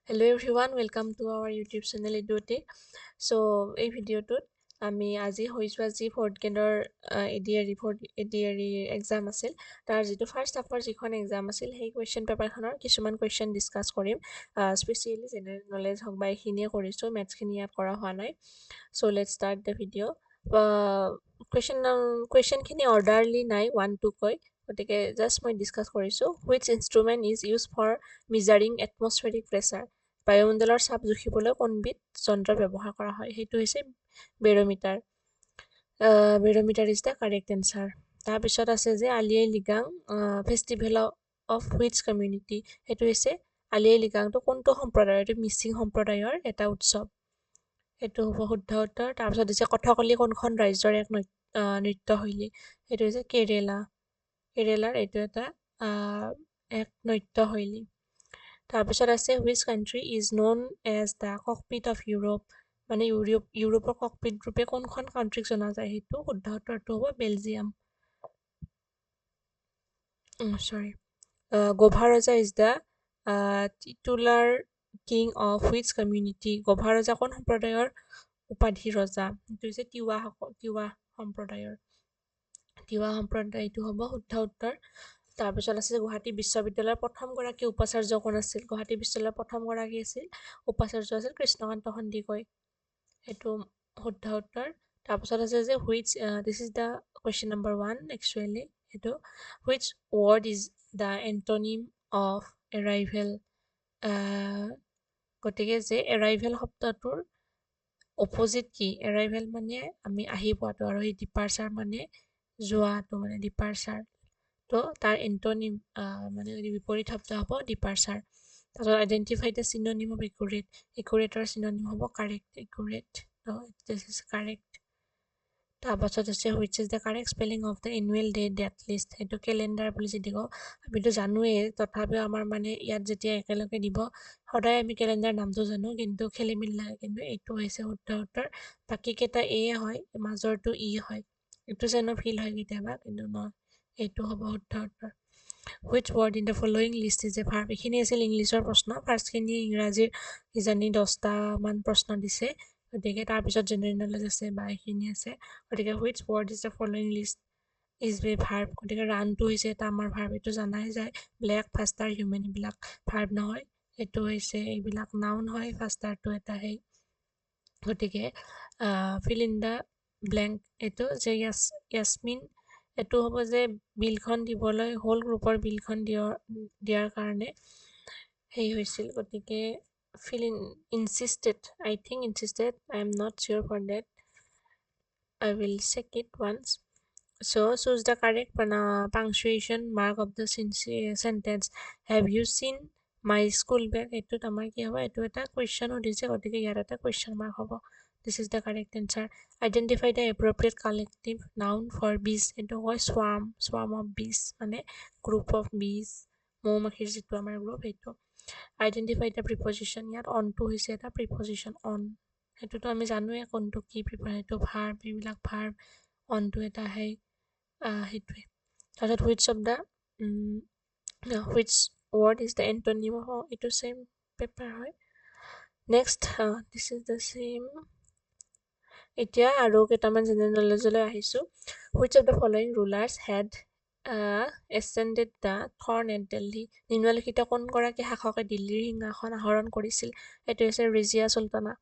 Hello everyone, welcome to our YouTube channel ADRE. So এই ভিডিঅ'টোত আমি আজি হৈ যোৱা যি ফৰ্থ গ্ৰেডৰ ADRE এক্সাম আছিল তাৰ যিটো ফাৰ্ষ্ট হাফৰ যিখন এক্সাম আছিল সেই কুৱেশ্যন পেপাৰখনৰ কিছুমান কুৱেশ্যন ডিছকাছ কৰিম স্পেচিয়েলি জেনেৰেল নলেজ হওক বা এইখিনিয়ে কৰিছোঁ মেথছখিনি ইয়াত কৰা হোৱা নাই so' let's start the video' কুৱেশ্যনখিনি অৰ্ডাৰলি নাই 1-2 কৈ গতিকে জাষ্ট মই ডিছকাছ কৰিছোঁ which instrument is use for measuring atmospheric pressure বায়ুমণ্ডলৰ চাপ জুখিবলৈ কোনবিধ যন্ত্ৰ ব্যৱহাৰ কৰা হয় সেইটো হৈছে barometer is the correct answer তাৰপিছত আছে যে Ali Aye Ligang festival of which community সেইটো হৈছে আলি আই লৃগাংটো কোনটো সম্প্ৰদায়ৰ এইটো মিচিং সম্প্ৰদায়ৰ এটা উৎসৱ সেইটো হ'ব শুদ্ধ উত্তৰ তাৰপিছত হৈছে কথকলি কোনখন ৰাজ্যৰ এক নৃত্যশৈলী সেইটো হৈছে কেৰেলাৰ এইটো এটা এক নৃত্যশৈলী তাৰপিছত আছে which country is known as the cockpit of Europe মানে ইউৰোপৰ ককপিট ৰূপে কোনখন কাণ্ট্ৰিক জনা যায় সেইটো শুদ্ধ উত্তৰটো হ'ব Belgium Gobha Raja is the titular king of which community Gobha Raja কোন সম্প্ৰদায়ৰ উপাধি ৰজা সেইটো হৈছে তিৱা সম্প্ৰদায়ৰ এইটো হ'ব শুদ্ধ উত্তৰ তাৰপিছত আছে গুৱাহাটী বিশ্ববিদ্যালয়ৰ প্ৰথমগৰাকী উপাচাৰ্য কোন আছিল গুৱাহাটী বিশ্ববিদ্যালয়ৰ প্ৰথমগৰাকী আছিল উপাচাৰ্য আছিল কৃষ্ণকান্ত সন্দিকৈ সেইটো শুদ্ধ উত্তৰ তাৰপিছত আছে যে which this is the question number 1 actually সেইটো which word is the antonym of arrival গতিকে যে এৰাইভেল শব্দটোৰ অপজিট কি এৰাইভেল মানে আমি আহি পোৱাটো আৰু এই ডিপাৰ্চাৰ মানে যোৱাটো মানে ডিপাৰ্চাৰ তো তাৰ এণ্টনিম মানে বিপৰীত শব্দ হ'ব ডিপাৰ্চাৰ তাৰপিছত আইডেণ্টিফাই দ্য চিননিম অফ একুৰেটৰ চিননিম হ'ব একুৰেট তো দিছ ইজ কাৰেক্ট তাৰপাছত আছে which is the correct spelling of the annual date list সেইটো কেলেণ্ডাৰ বুলি যদি কওঁ আমিতো জানোৱেই তথাপিও আমাৰ মানে ইয়াত যেতিয়া একেলগে দিব সদায় আমি কেলেণ্ডাৰ নামটো জানো কিন্তু খেলি মেলি লাগে কিন্তু এইটো হৈছে শুদ্ধ উত্তৰ বাকীকেইটা এ হয় মাজৰটো ই হয় এইটো যেনো ফিল হয় কেতিয়াবা কিন্তু নহয় এইটো হ'ব শুদ্ধ উত্তৰ which word in the following list is a verb এইখিনি আছিল ইংলিছৰ প্ৰশ্ন ফাৰ্ষ্টখিনি ইংৰাজীৰ কিজানি 10টামান প্ৰশ্ন দিছে গতিকে তাৰপিছত জেনেৰেল নলেজ আছে বা এইখিনি আছে গতিকে which word is the following list is a verb গতিকে ৰানটো হৈছে এটা আমাৰ ভাৰ্ব এইটো জানাই যায় ব্লেক ফাষ্টাৰ হিউমেন এইবিলাক ভাৰ্ব নহয় এইটো হৈছে এইবিলাক নাউন হয় ফাষ্টাৰটো এটা সেই গতিকে ফিল ইন দ্য ব্লেংক এইটো যে ইয়াছমিন এইটো হ'ব যে বিলখন দিবলৈ হোল গ্ৰুপৰ বিলখন দিয়াৰ কাৰণে সেই হৈছিল গতিকে ফিল ইনচিষ্টেড I am not sure for that I will check it once. So choose the correct punctuation mark of the sentence. Have you seen my school bag? এইটোত আমাৰ কি হ'ব এইটো এটা কুৱেশ্যন সুধিছে গতিকে ইয়াত এটা কুৱেশ্যন মাৰ্ক হ'ব this is the correct answer identify the appropriate collective noun for bees এইটো হয় স্ৱাৰ্ম অফ বিজ মানে গ্ৰুপ অফ বিজ মৌ মাখিৰ যিটো আমাৰ গ্ৰুপ সেইটো আইডেণ্টিফাই দ্য প্ৰিপজিশ্যন ইয়াত অনটো হৈছে এটা প্ৰিপজিশ্যন অন সেইটোতো আমি জানোৱে কোনটো কি প্ৰিপাৰ সেইটো ভাৰ্ব এইবিলাক ভাৰ্ব অনটো এটা সেই সেইটোৱে তাৰপিছত which word is the antonym এইটো চেম পেপাৰ হয় next this is the same এতিয়া আৰু কেইটামান জেনেৰেল নলেজলৈ আহিছোঁ which of the following rulers had ascended the throne at Delhi নিম্নলিখিত কোনগৰাকী শাসকে দিল্লীৰ সিংহাসন আহৰণ কৰিছিল এইটো হৈছে ৰেজিয়া চুলতানা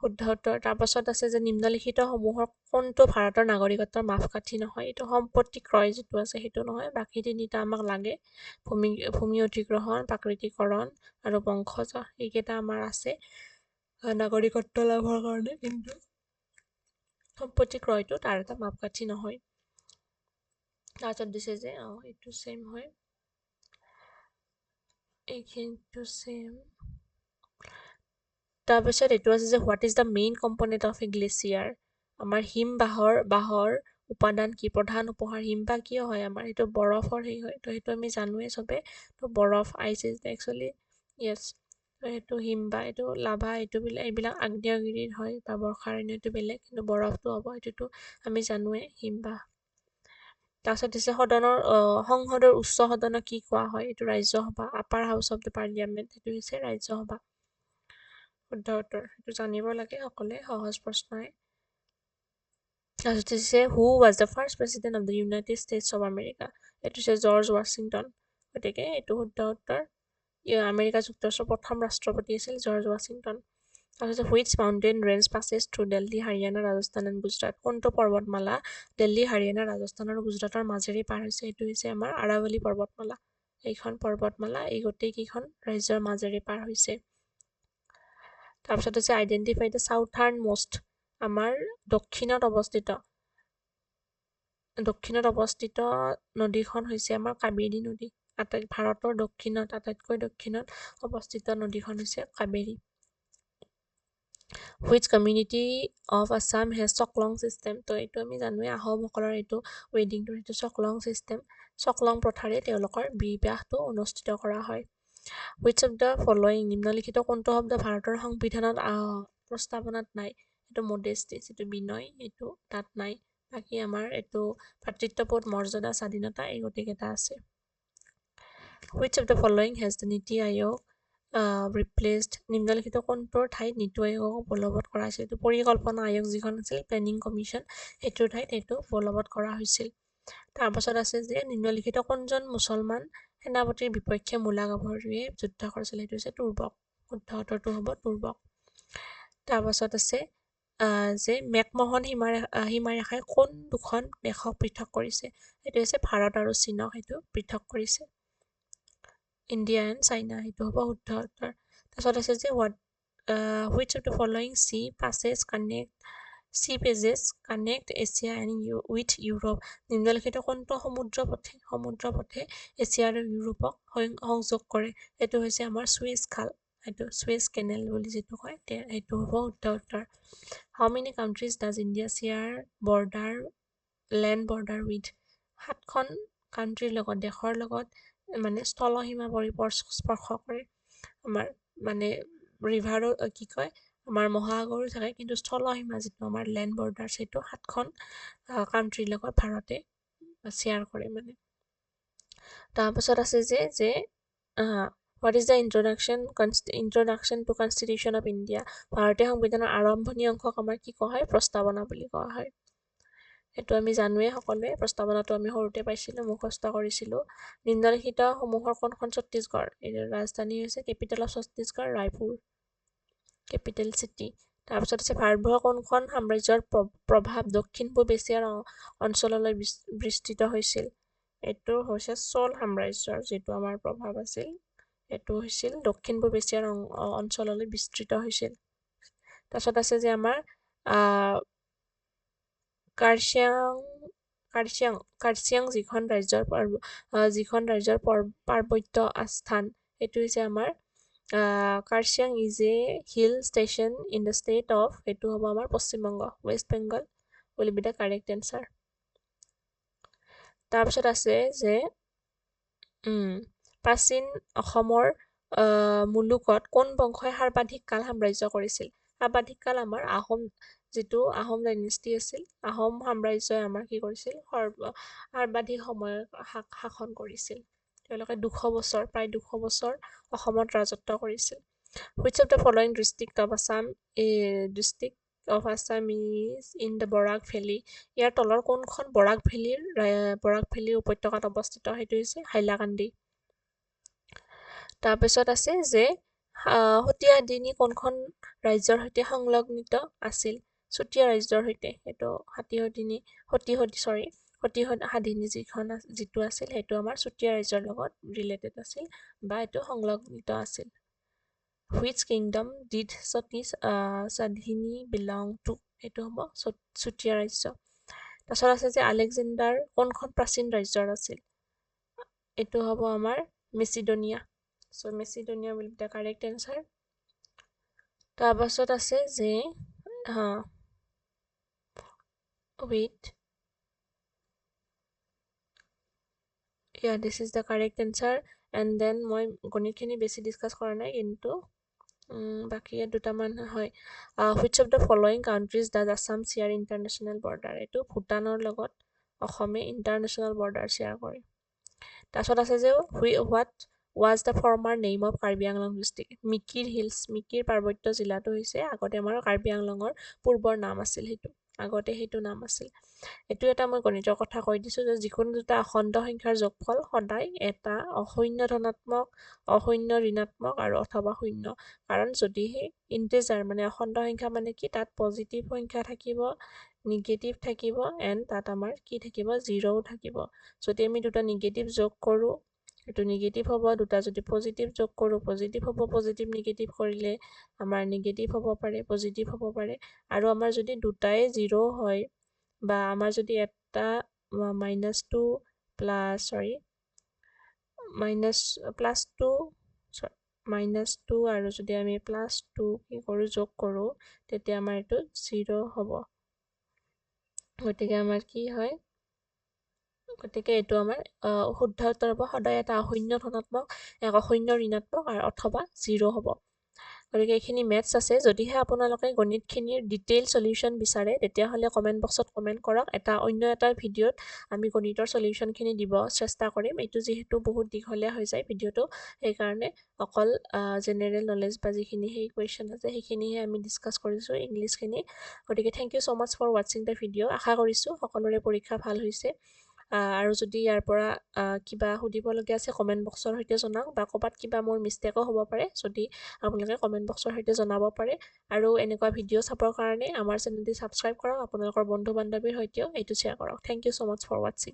শুদ্ধ উত্তৰ তাৰপাছত আছে যে নিম্নলিখিত সমূহৰ কোনটো ভাৰতৰ নাগৰিকত্বৰ মাপকাঠি নহয় এইটো সম্পত্তি ক্ৰয় যিটো আছে সেইটো নহয় বাকী তিনিটা আমাক লাগে ভূমি অধিগ্ৰহণ প্ৰাকৃতিকৰণ আৰু বংশজ এইকেইটা আমাৰ আছে নাগৰিকত্ব লাভৰ কাৰণে কিন্তু সম্পত্তি ক্ৰয়টো তাৰ এটা মাপকাঠি নহয় তাৰপিছত দিছে যে এইটো চেম হয় এইখিনিটো চেম তাৰপিছত এইটো আছে যে what is the main component of A glacier আমাৰ বাঁহৰ উপাদান কি প্ৰধান উপহাৰ হিমবাহ কিয় হয় আমাৰ সেইটো বৰফৰ সেই হয় তো সেইটো আমি জানোৱে চবে তো বৰফ আইচ ইজ একচুৱেলি য়েছ সেইটো হিমবাহ এইটো লাভা এইবিলাক আগ্নেয়গিৰিৰ হয় বা বৰ্ষাৰণ্যটো বেলেগ কিন্তু বৰফটো হ'ব সেইটোতো আমি জানোৱে হিমবাহ তাৰপিছত দিছে সদনৰ সংসদৰ উচ্চ সদনক কি কোৱা হয় এইটো Rajya Sabha upper house of the parliament এইটো হৈছে ৰাজ্যসভা শুদ্ধ উত্তৰ এইটো জানিব লাগে সকলোৱে সহজ প্ৰশ্নই তাৰপিছত দিছে who was the first president of the United states of America এইটো হৈছে জৰ্জ ৱাশ্বিংটন গতিকে এইটো শুদ্ধ উত্তৰ আমেৰিকা যুক্তৰাষ্ট্ৰৰ প্ৰথম ৰাষ্ট্ৰপতি আছিল জৰ্জ ৱাশ্বিংটন তাৰপিছত which mountain range passes through Delhi Haryana Rajasthan and Gujarat কোনটো পৰ্বতমালা দিল্লী হাৰিয়ানা ৰাজস্থান আৰু গুজৰাটৰ মাজেৰে পাৰ হৈছে এইটো হৈছে আমাৰ আৰাৱলী পৰ্বতমালা এইখন পৰ্বতমালা এই গোটেইকেইখন ৰাজ্যৰ মাজেৰে পাৰ হৈছে তাৰপিছত হৈছে আইডেণ্টিফাই দ্য চাউথাৰ্ণ মোষ্ট আমাৰ দক্ষিণত অৱস্থিত নদীখন হৈছে আমাৰ কাবেৰী নদী ভাৰতৰ দক্ষিণত আটাইতকৈ দক্ষিণত অৱস্থিত নদীখন হৈছে Kaveri Which community of Assam has Chaklong system তো এইটো আমি জানোৱে আহোমসকলৰ এইটো ৱেডিংটো এইটো চকলং system চকলং প্ৰথাৰে তেওঁলোকৰ বিবাহটো অনুষ্ঠিত কৰা হয় Which of the following নিম্নলিখিত কোনটো শব্দ ভাৰতৰ সংবিধানত প্ৰস্তাৱনাত নাই এইটো মডেষ্টি এইটো বিনয় এইটো তাত নাই বাকি আমাৰ এইটো ভাতৃত্ববোধ মৰ্যাদা স্বাধীনতা এই গোটেইকেইটা আছে Which of the following has the নীতি আয়োগ replaced নিম্নলিখিত কোনটোৰ ঠাইত নীতি আয়োগক বলবৎ কৰা হৈছিল এইটো পৰিকল্পনা আয়োগ যিখন আছিল প্লেনিং কমিশ্যন এইটোৰ ঠাইত এইটো বলবৎ কৰা হৈছিল তাৰপাছত আছে যে নিম্নলিখিত কোনজন মুছলমান সেনাপতিৰ বিপক্ষে মূলা গাভৰুৱে যুদ্ধ কৰিছিল এইটো হৈছে তুৰ্বক শুদ্ধ উত্তৰটো হ'ব তুৰ্বক তাৰপাছত আছে যে মেকমোহন সীমাৰেখাই কোন দুখন দেশক পৃথক কৰিছে এইটো হৈছে ভাৰত আৰু চীনক এইটো পৃথক কৰিছে ইণ্ডিয়া এণ্ড চাইনা এইটো হ'ব শুদ্ধ উত্তৰ তাৰপিছত আছে যে which of the following sea pages connect Asia and with Europe নিম্নলিখিত কোনটো সমুদ্ৰপথে এছিয়া আৰু ইউৰোপক সংযোগ কৰে এইটো হৈছে আমাৰ সুৱেজ খাল এইটো সুৱেজ কেনেল বুলি যিটো কয় এইটো হ'ব শুদ্ধ উত্তৰ how many countries does India share land border with 7খন কান্ট্ৰিৰ লগত দেশৰ লগত মানে স্থলসীমা স্পৰ্শ কৰে আমাৰ মানে ৰিভাৰো কি কয় আমাৰ মহাসাগৰো থাকে কিন্তু স্থলসীমা যিটো আমাৰ লেণ্ড বৰ্ডাৰ সেইটো 7খন কান্ট্ৰিৰ লগত ভাৰতে শ্বেয়াৰ কৰে মানে তাৰপাছত আছে যে what is the introduction to constitution of India ভাৰতীয় সংবিধানৰ আৰম্ভণি অংশক আমাৰ কি কোৱা হয় প্ৰস্তাৱনা বুলি কোৱা হয় এইটো আমি জানোৱে সকলোৱে প্ৰস্তাৱনাটো আমি সৰুতে পাইছিলো মুখস্থ কৰিছিলো নিম্নলিখিত সমূহৰ কোনখন ছত্তীশগড় এই ৰাজধানী হৈছে capital of Chhattisgarh Raipur capital city তাৰপিছত আছে ভাৰতবৰ্ষৰ কোনখন সাম্ৰাজ্যৰ প্ৰভাৱ দক্ষিণ পূব এছিয়াৰ অঞ্চললৈ বিস্তৃত হৈছিল এইটো হৈছে চোল সাম্ৰাজ্যৰ যিটো আমাৰ প্ৰভাৱ আছিল এইটো হৈছিল দক্ষিণ পূব এছিয়াৰ অঞ্চললৈ বিস্তৃত হৈছিল তাৰপিছত আছে যে আমাৰ কাৰ্চিয়াং যিখন ৰাজ্যৰ পাৰ্বত্য স্থান এইটো হৈছে আমাৰ Kurseong is a hill station in the state of এইটো হ'ব আমাৰ Paschimbanga West Bengal will be the correct answer তাৰপিছত আছে যে প্ৰাচীন অসমৰ মুলুকত কোন বংশই সৰ্বাধিক কাল সাম্ৰাজ্য কৰিছিল সৰ্বাধিক কাল আমাৰ যিটো আহোম ডাইনেষ্টি আছিল আহোম সাম্ৰাজ্যই আমাৰ কি কৰিছিল সৰ্বাধিক সময় শাসন কৰিছিল তেওঁলোকে প্ৰায় 200 বছৰ অসমত ৰাজত্ব কৰিছিল which of the following district of Assam is in the Barak valley ইয়াৰ তলৰ কোনখন বৰাক ভেলীৰ উপত্যকাত অৱস্থিত সেইটো হৈছে হাইলাকান্দি তাৰপিছত আছে যে সতীয়াদিনী কোনখন ৰাজ্যৰ সৈতে সংলগ্নিত আছিল চুতীয়া ৰাজ্যৰ সৈতে এইটো সতীসাধিনী যিটো আছিল সেইটো আমাৰ চুতীয়া ৰাজ্যৰ লগত ৰিলেটেড আছিল বা এইটো সংলগ্নিত আছিল which kingdom did Sadhini belong to এইটো হ'ব চুতীয়া ৰাজ্য তাৰপিছত আছে যে আলেকজেণ্ডাৰ কোনখন প্ৰাচীন ৰাজ্যৰ আছিল এইটো হ'ব আমাৰ Macedonia so Macedonia will be the correct answer তাৰপাছত আছে যে wait yeah this is the correct answer and then মই গণিতখিনি বেছি ডিসকাস কৰা নাই কিন্তু বাকি দুটামান হয় which of the following countries does Assam share international border এইটো ভুটানৰ লগত অসমে ইণ্টাৰনেশ্যনেল বৰ্ডাৰ শ্বেয়াৰ কৰে। তাৰপিছত আছে যে what was the former name of Karbi Anglong district. Mikir hills, Mikir পাৰ্বত্য জিলাটো হৈছে আগতে আমাৰ কাৰ্বি আংলঙৰ পূৰ্বৰ নাম আছিল, আগতে সেইটো নাম আছিল। এইটো এটা মই গণিতৰ কথা কৈ দিছোঁ যে যিকোনো দুটা অখণ্ড সংখ্যাৰ যোগফল সদায় এটা অশূন্য ধনাত্মক, অশূন্য ঋণাত্মক আৰু অথবা শূন্য। কাৰণ যদিহে ইণ্টিজাৰ মানে অখণ্ড সংখ্যা মানে কি, তাত পজিটিভ সংখ্যা থাকিব, নিগেটিভ থাকিব, এণ্ড তাত আমাৰ কি থাকিব, জিৰ'ও থাকিব। যদি আমি দুটা নিগেটিভ যোগ কৰোঁ, এইটো নিগেটিভ হ'ব। দুটা যদি পজিটিভ যোগ কৰোঁ, পজিটিভ হ'ব। পজিটিভ নিগেটিভ কৰিলে আমাৰ নিগেটিভ হ'ব পাৰে, পজিটিভ হ'ব পাৰে। আৰু আমাৰ যদি দুটাই জিৰ' হয়, বা আমাৰ যদি এটা -2 প্লাছ -2 আৰু যদি আমি +2 কি কৰোঁ, যোগ কৰোঁ, তেতিয়া আমাৰ এইটো 0 হ'ব। গতিকে আমাৰ কি হয়, গতিকে এইটো আমাৰ শুদ্ধ উত্তৰ হ'ব সদায় এটা অশূন্য ধনাত্মক, এক অশূন্য ঋণাত্মক আৰু অথবা 0 হ'ব। গতিকে এইখিনি মেথছ আছে। যদিহে আপোনালোকে গণিতখিনিৰ ডিটেইল সলিউশ্যন বিচাৰে, তেতিয়াহ'লে কমেণ্ট বক্সত কমেণ্ট কৰক। অন্য এটা ভিডিঅ'ত আমি গণিতৰ সলিউশ্যনখিনি দিব চেষ্টা কৰিম। এইটো যিহেতু বহুত দীঘলীয়া হৈ যায় ভিডিঅ'টো, সেইকাৰণে অকল জেনেৰেল নলেজ বা যিখিনি সেই কুৱেশ্যন আছে সেইখিনিহে আমি ডিছকাছ কৰিছোঁ, ইংলিছখিনি। গতিকে thank you so' much for ৱাটছিং দ্য ভিডিঅ'। আশা কৰিছোঁ সকলোৰে পৰীক্ষা ভাল হৈছে। আৰু যদি ইয়াৰ পৰা কিবা সুধিবলগীয়া আছে কমেণ্ট বক্সৰ সৈতে জনাওক, বা ক'ৰবাত কিবা মোৰ মিষ্টেকো হ'ব পাৰে, যদি আপোনালোকে কমেণ্ট বক্সৰ সৈতে জনাব পাৰে। আৰু এনেকুৱা ভিডিঅ' চাবৰ কাৰণে আমাৰ চেনেলটি ছাবস্ক্ৰাইব কৰক, আপোনালোকৰ বন্ধু বান্ধৱীৰ সৈতেও এইটো শ্বেয়াৰ কৰক। Thank you so' much for ৱাটছিং।